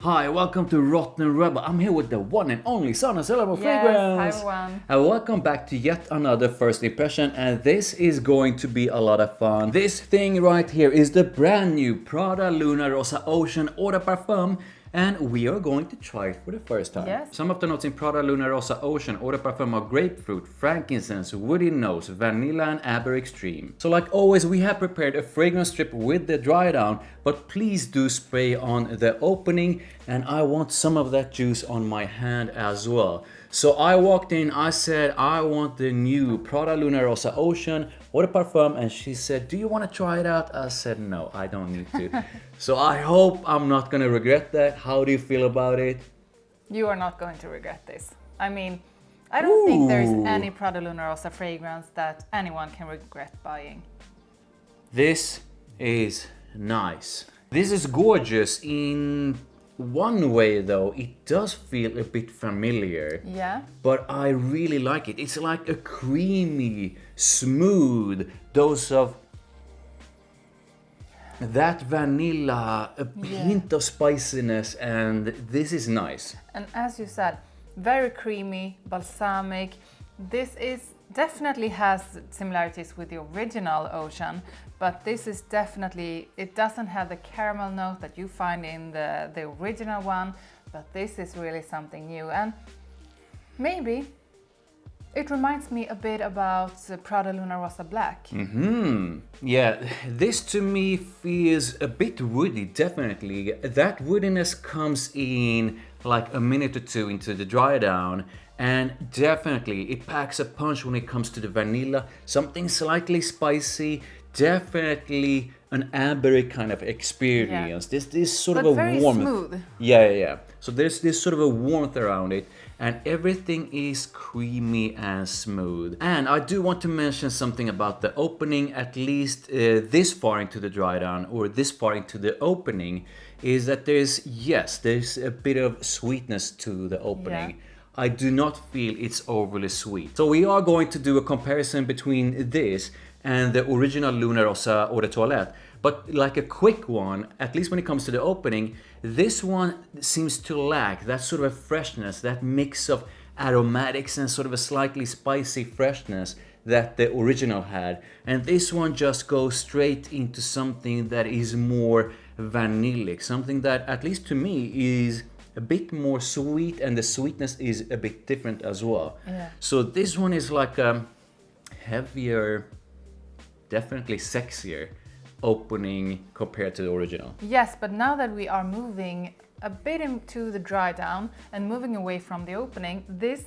Hi, welcome to therottenrebel. I'm here with the one and only Sandra Solomon Hi Fragrance. everyone. And welcome back to yet another first impression, and this is going to be a lot of fun. This thing right here is the brand new Prada Luna Rossa Ocean Eau de Parfum, and we are going to try it for the first time. Yes. Some of the notes in Prada Luna Rossa Ocean Eau de Parfum are grapefruit, frankincense, woody nose, vanilla and amber extreme. So like always, we have prepared a fragrance strip with the dry down, but please do spray on the opening, and I want some of that juice on my hand as well. So I walked in, I said I want the new Prada Luna Rossa Ocean Eau de Parfum, and she said, do you want to try it out? I said no, I don't need to. So I hope I'm not gonna regret that. How do you feel about it? You are not going to regret this. I mean, I don't think there's any Prada Luna Rossa fragrance that anyone can regret buying. This is nice. This is gorgeous. In one way though, it does feel a bit familiar. Yeah. But I really like it. It's like a creamy, smooth dose of that vanilla, a hint of spiciness, and this is nice. And as you said, very creamy, balsamic. This is definitely has similarities with the original Ocean, but this is definitely, it doesn't have the caramel note that you find in the original one, but this is really something new. And maybe it reminds me a bit about Prada Luna Rossa Black. Yeah, this to me feels a bit woody, definitely. That woodiness comes in like a minute or two into the dry down, and definitely it packs a punch when it comes to the vanilla. Something slightly spicy, definitely an ambery kind of experience. This sort But of a very warmth. smooth. Yeah. So there's this sort of a warmth around it, and everything is creamy and smooth. And I do want to mention something about the opening, at least this far into the dry down, or this far into the opening, is that there's a bit of sweetness to the opening. Yeah. I do not feel it's overly sweet. So we are going to do a comparison between this and the original Luna Rossa Eau de Toilette. But like a quick one, at least when it comes to the opening, this one seems to lack that sort of a freshness, that mix of aromatics and sort of a slightly spicy freshness that the original had. And this one just goes straight into something that is more vanillic, something that, at least to me, is a bit more sweet, and the sweetness is a bit different as well. Yeah. So this one is like a heavier, definitely sexier opening compared to the original. Yes, but now that we are moving a bit into the dry down and moving away from the opening, this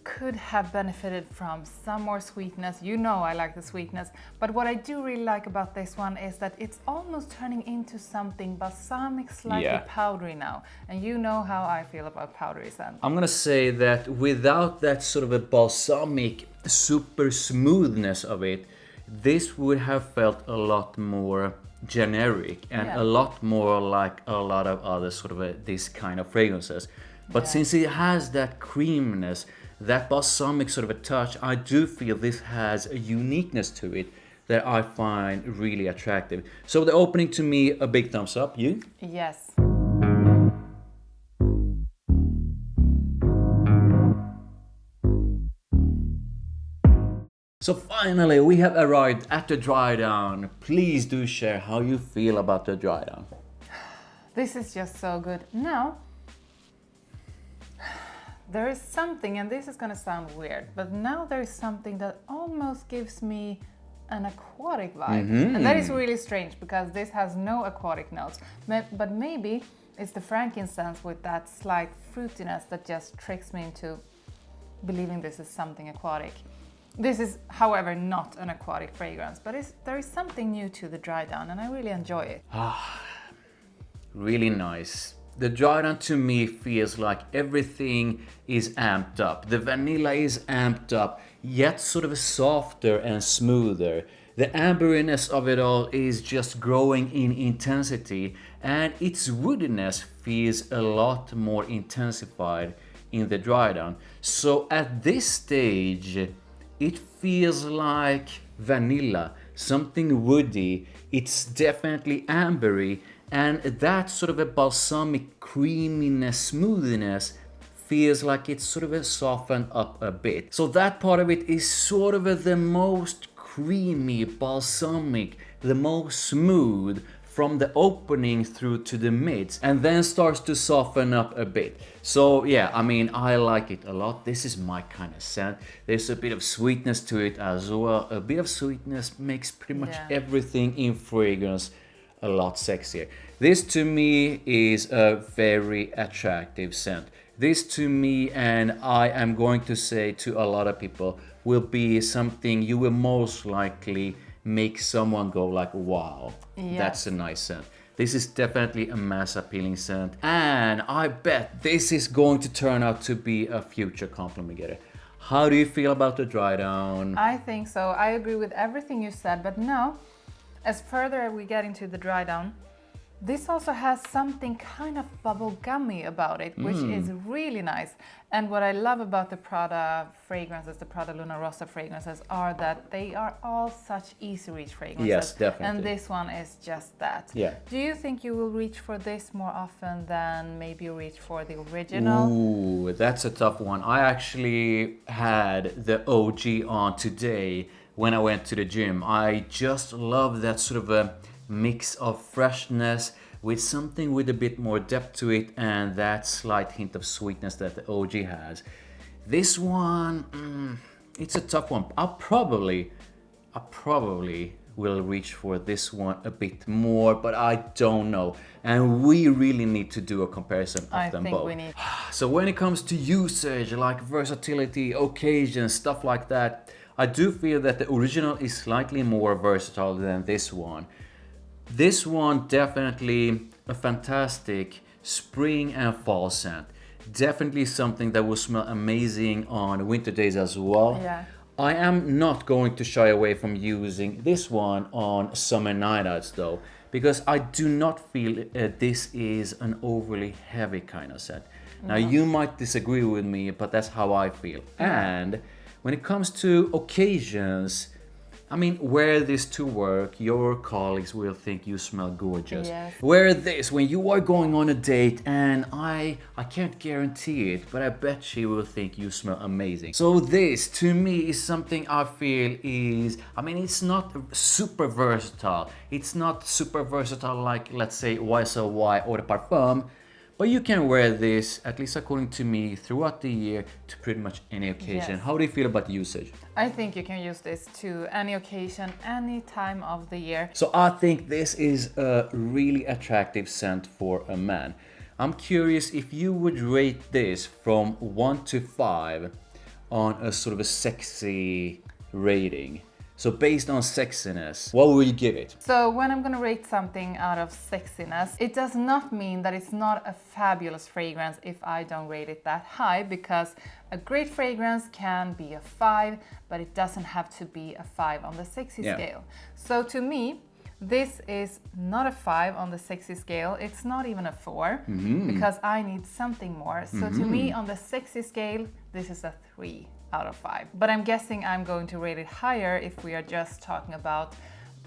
could have benefited from some more sweetness. You know I like the sweetness, but what I do really like about this one is that it's almost turning into something balsamic, slightly powdery now. And you know how I feel about powdery scent. I'm gonna say that without that sort of a balsamic, super smoothness of it, this would have felt a lot more generic and a lot more like a lot of other sort of this kind of fragrances. But since it has that creaminess, that balsamic sort of a touch, I do feel this has a uniqueness to it that I find really attractive. So the opening, to me, a big thumbs up. You? Yes. So finally, we have arrived at the dry down. Please do share how you feel about the dry down. This is just so good. Now, there is something, and this is gonna sound weird, but now there is something that almost gives me an aquatic vibe. And that is really strange because this has no aquatic notes. But maybe it's the frankincense with that slight fruitiness that just tricks me into believing this is something aquatic. This is, however, not an aquatic fragrance, but there is something new to the dry down, and I really enjoy it. Really nice. The dry down to me feels like everything is amped up. The vanilla is amped up, yet sort of softer and smoother. The amberiness of it all is just growing in intensity, and its woodiness feels a lot more intensified in the dry down. So at this stage, it feels like vanilla, something woody. It's definitely ambery, And that sort of a balsamic creaminess, smoothness feels like it's sort of a softened up a bit. So that part of it is sort of the most creamy, balsamic, the most smooth from the opening through to the mids, and then starts to soften up a bit. So yeah, I mean, I like it a lot. This is my kind of scent. There's a bit of sweetness to it as well. A bit of sweetness makes pretty much everything in fragrance a lot sexier. This to me is a very attractive scent. This to me, and I am going to say to a lot of people, will be something you will most likely make someone go like, wow, that's a nice scent. This is definitely a mass appealing scent, and I bet this is going to turn out to be a future compliment getter. How do you feel about the dry down? I think so. I agree with everything you said, but now, as further we get into the dry down, this also has something kind of bubblegummy about it, which is really nice. And what I love about the Prada fragrances, the Prada Luna Rossa fragrances, are that they are all such easy reach fragrances. Yes, definitely. And this one is just that. Yeah. Do you think you will reach for this more often than maybe you reach for the original? Ooh, that's a tough one. I actually had the OG on today when I went to the gym. I just love that sort of a mix of freshness with something with a bit more depth to it, and that slight hint of sweetness that the OG has. This one, it's a tough one. I probably will reach for this one a bit more, but I don't know. And we really need to do a comparison of them both. We need. So when it comes to usage, like versatility, occasions, stuff like that, I do feel that the original is slightly more versatile than this one. This one definitely a fantastic spring and fall scent. Definitely something that will smell amazing on winter days as well. Yeah. I am not going to shy away from using this one on summer night outs though, because I do not feel this is an overly heavy kind of scent. Now you might disagree with me, but that's how I feel. And when it comes to occasions, I mean, wear this to work, your colleagues will think you smell gorgeous. Yes. Wear this when you are going on a date, and I can't guarantee it, but I bet she will think you smell amazing. So this, to me, is something I feel is, I mean, it's not super versatile. It's not super versatile like, let's say, YSLY or the Parfum, but you can wear this, at least according to me, throughout the year to pretty much any occasion. Yes. How do you feel about usage? I think you can use this to any occasion, any time of the year. So I think this is a really attractive scent for a man. I'm curious if you would rate this from 1 to 5 on a sort of a sexy rating. So based on sexiness, what would you give it? So when I'm gonna rate something out of sexiness, it does not mean that it's not a fabulous fragrance if I don't rate it that high, because a great fragrance can be a 5, but it doesn't have to be a 5 on the sexy scale. So to me, this is not a 5 on the sexy scale. It's not even a 4, because I need something more. So to me, on the sexy scale, this is a 3 out of 5. But I'm guessing I'm going to rate it higher if we are just talking about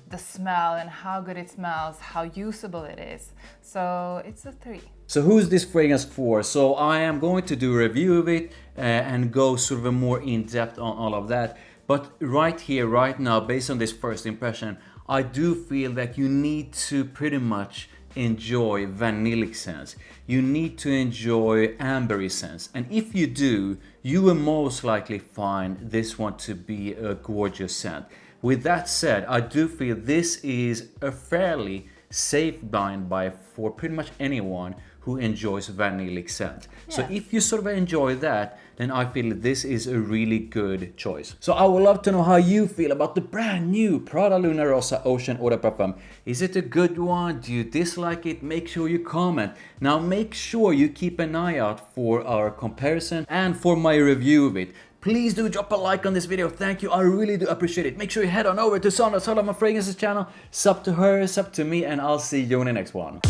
the smell and how good it smells, how usable it is. So it's a 3. So who's this fragrance for? So I am going to do a review of it and go sort of a more in-depth on all of that. But right here, right now, based on this first impression, I do feel that you need to pretty much enjoy vanillic scents. You need to enjoy ambery scents. And if you do, you will most likely find this one to be a gorgeous scent. With that said, I do feel this is a fairly safe blind buy for pretty much anyone who enjoys vanillic scent. So if you sort of enjoy that, then I feel this is a really good choice. So I would love to know how you feel about the brand new Prada Luna Rossa Ocean Eau de Parfum. Is it a good one? Do you dislike it? Make sure you comment. Now make sure you keep an eye out for our comparison and for my review of it. Please do drop a like on this video. Thank you. I really do appreciate it. Make sure you head on over to Sandra Solomon Fragrance's channel. Sub to her, sub to me, and I'll see you in the next one.